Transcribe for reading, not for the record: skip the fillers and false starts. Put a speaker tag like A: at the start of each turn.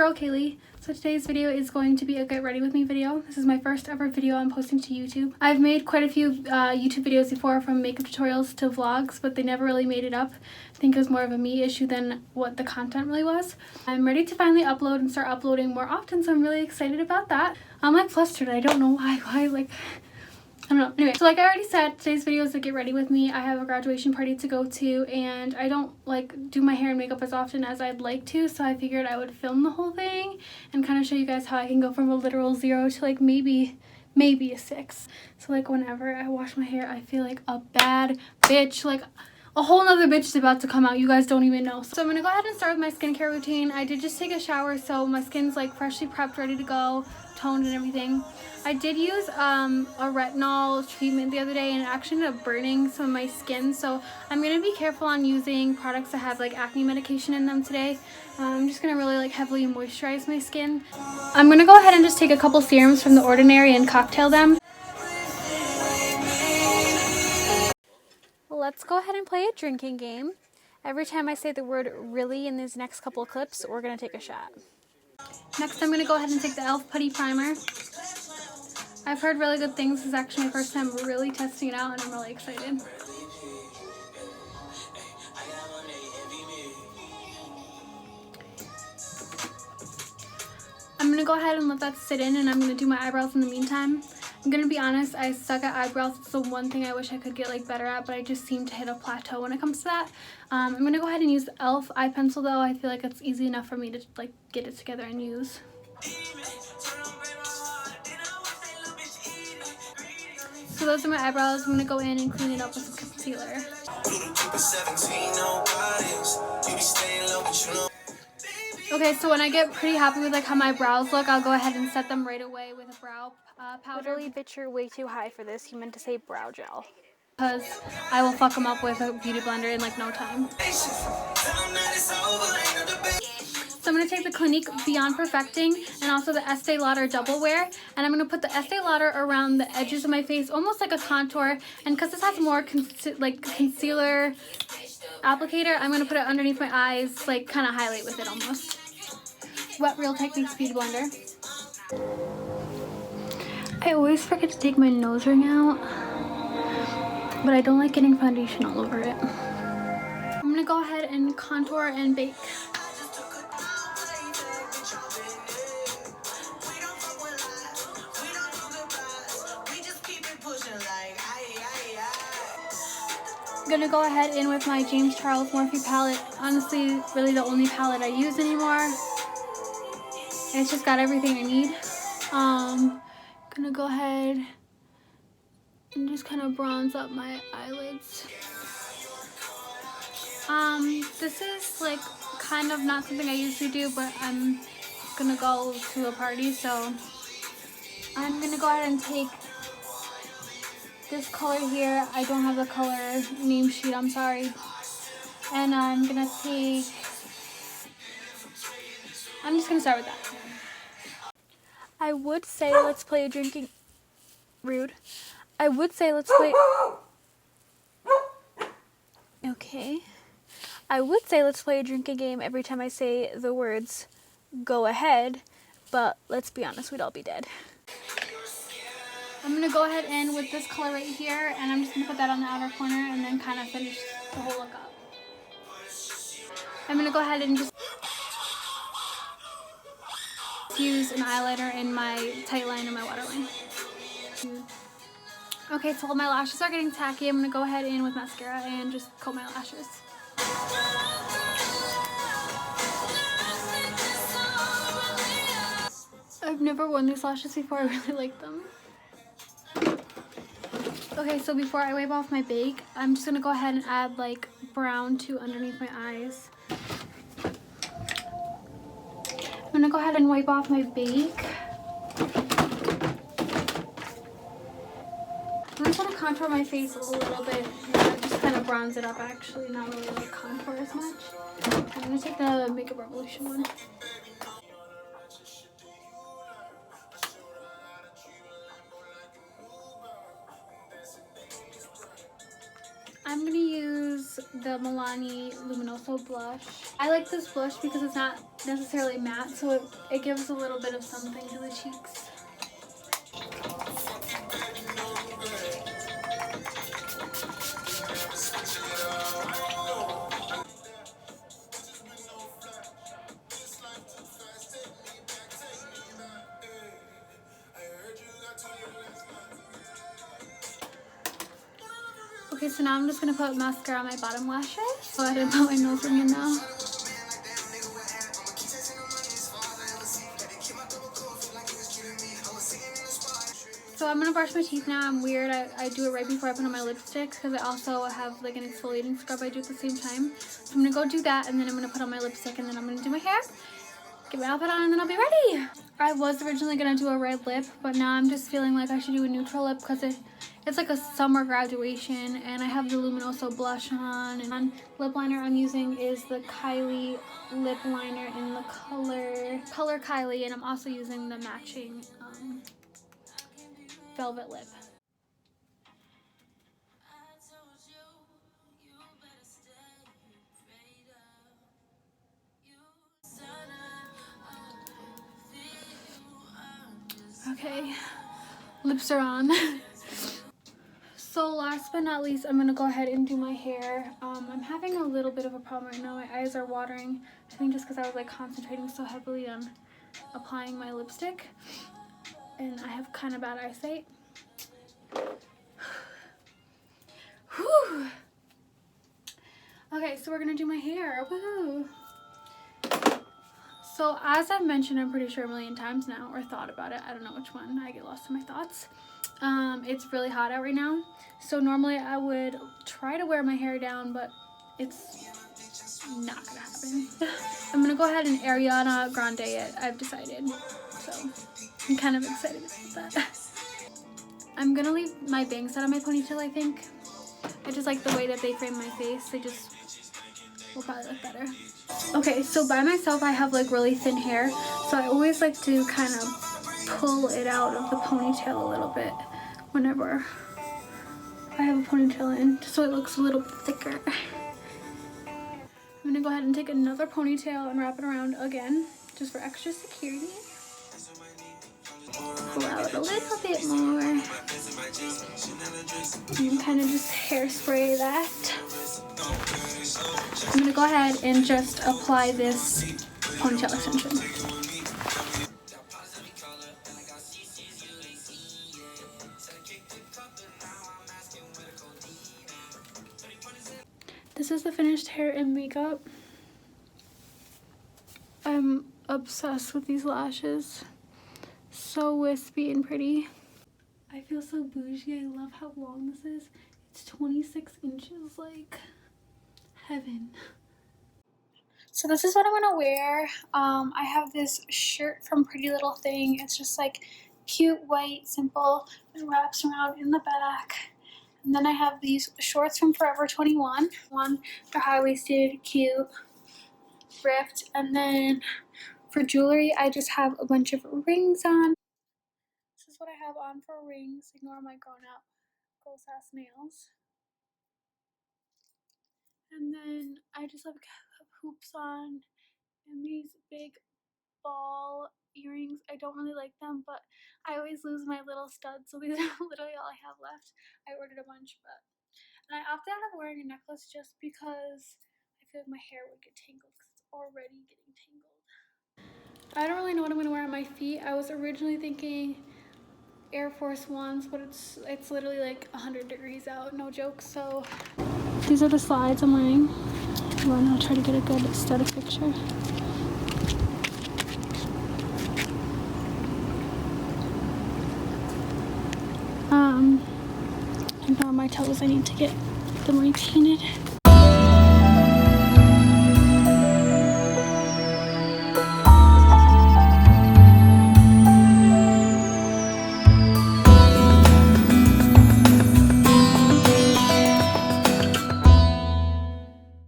A: girl Kaylee. So today's video is going to be a get ready with me video. This is my first ever video I'm posting to YouTube. I've made quite a few YouTube videos before, from makeup tutorials to vlogs, but they never really made it up. I think it was more of a me issue than what the content really was. I'm ready to finally upload and start uploading more often, so I'm really excited about that. I'm like flustered. I don't know why I don't know. Anyway, so like I already said, today's video is to get ready with me. I have a graduation party to go to, and I don't like do my hair and makeup as often as I'd like to, so I figured I would film the whole thing and kind of show you guys how I can go from a literal 0 to like maybe a 6. So like whenever I wash my hair, I feel like a bad bitch. Like a whole nother bitch is about to come out. You guys don't even know. So I'm gonna go ahead and start with my skincare routine. I did just take a shower, so my skin's like freshly prepped, ready to go, toned and everything. I did use a retinol treatment the other day, and it actually ended up burning some of my skin, so I'm going to be careful on using products that have like acne medication in them today. I'm just going to really like heavily moisturize my skin. I'm going to go ahead and just take a couple serums from The Ordinary and cocktail them. Let's go ahead and play a drinking game. Every time I say the word really in these next couple clips, we're going to take a shot. Next, I'm going to go ahead and take the e.l.f. Putty Primer. I've heard really good things. This is actually my first time really testing it out, and I'm really excited. I'm going to go ahead and let that sit in, and I'm going to do my eyebrows in the meantime. I'm going to be honest, I suck at eyebrows. It's the one thing I wish I could get like better at, but I just seem to hit a plateau when it comes to that. I'm going to go ahead and use the e.l.f. eye pencil though. I feel like it's easy enough for me to like get it together and use. So those are my eyebrows. I'm going to go in and clean it up with some concealer. Okay, so when I get pretty happy with like how my brows look, I'll go ahead and set them right away with a brow powder. Literally, bitch, you're way too high for this. You meant to say brow gel. Because I will fuck them up with a beauty blender in like no time. So I'm going to take the Clinique Beyond Perfecting and also the Estee Lauder Double Wear, and I'm going to put the Estee Lauder around the edges of my face, almost like a contour, and because this has more concealer applicator, I'm going to put it underneath my eyes, like kind of highlight with it almost. Wet Real Techniques Beauty Blender. I always forget to take my nose ring out, but I don't like getting foundation all over it. I'm going to go ahead and contour and bake. I'm gonna go ahead in with my James Charles Morphe palette. Honestly, really the only palette I use anymore. And it's just got everything I need. Gonna go ahead and just kind of bronze up my eyelids. This is like kind of not something I usually do, but I'm gonna go to a party, so I'm gonna go ahead and take this color here. I don't have the color name sheet, I'm sorry. And I'm just gonna start with that. I would say let's play a drinking... Rude. I would say let's play... Okay. I would say let's play a drinking game every time I say the words go ahead, but let's be honest, we'd all be dead. I'm going to go ahead in with this color right here, and I'm just going to put that on the outer corner and then kind of finish the whole look up. I'm going to go ahead and just use an eyeliner in my tight line and my waterline. Okay, so while my lashes are getting tacky, I'm going to go ahead in with mascara and just coat my lashes. I've never worn these lashes before. I really like them. Okay, so before I wipe off my bake, I'm just going to go ahead and add like brown to underneath my eyes. I'm going to go ahead and wipe off my bake. I'm just going to contour my face a little bit. Just kind of bronze it up actually, not really like contour as much. I'm going to take the Makeup Revolution one. I'm going to use is the Milani Luminoso blush. I like this blush because it's not necessarily matte, so it gives a little bit of something to the cheeks. Okay, so now I'm just gonna put mascara on my bottom lashes. Go ahead and put my nose ring in now. So I'm gonna brush my teeth now. I'm weird. I do it right before I put on my lipstick because I also have like an exfoliating scrub I do at the same time. So I'm gonna go do that, and then I'm gonna put on my lipstick, and then I'm gonna do my hair, get my outfit on, and then I'll be ready. I was originally gonna do a red lip, but now I'm just feeling like I should do a neutral lip because it's like a summer graduation, and I have the Luminoso blush on. And on lip liner I'm using is the Kylie lip liner in the color Kylie, and I'm also using the matching velvet lip. Okay, lips are on. So last but not least, I'm gonna go ahead and do my hair. I'm having a little bit of a problem right now. My eyes are watering. I think just because I was like concentrating so heavily on applying my lipstick, and I have kind of bad eyesight. Whew. Okay, so we're gonna do my hair. Woohoo! So as I've mentioned, I'm pretty sure a million times now, or thought about it. I don't know which one. I get lost in my thoughts. It's really hot out right now, so normally I would try to wear my hair down, but it's not gonna happen. I'm gonna go ahead and Ariana Grande it, I've decided, so I'm kind of excited about that. I'm gonna leave my bangs out of my ponytail, I think. I just like the way that they frame my face. They just will probably look better. Okay, so by myself I have like really thin hair, so I always like to kind of pull it out of the ponytail a little bit whenever I have a ponytail in, just so it looks a little thicker. I'm gonna go ahead and take another ponytail and wrap it around again, just for extra security. Pull out a little bit more. And kind of just hairspray that. I'm gonna go ahead and just apply this ponytail extension. This is the finished hair and makeup. I'm obsessed with these lashes. So wispy and pretty. I feel so bougie. I love how long this is. It's 26 inches, like heaven. So this is what I'm gonna wear. I have this shirt from Pretty Little Thing. It's just like cute, white, simple. It wraps around in the back. And then I have these shorts from Forever 21. They're high-waisted, cute, ripped. And then for jewelry, I just have a bunch of rings on. This is what I have on for rings. Ignore my grown-up gross-ass nails. And then I just have hoops on and these big ball earrings. I don't really like them, but I always lose my little studs, so these are literally all I have left. I ordered a bunch, and I opted out of wearing a necklace just because I feel like my hair would get tangled because it's already getting tangled. I don't really know what I'm going to wear on my feet. I was originally thinking Air Force Ones, but it's literally like 100 degrees out, no joke. So these are the slides I'm wearing. I'll try to get a good aesthetic picture. And on my toes, I need to get them repainted.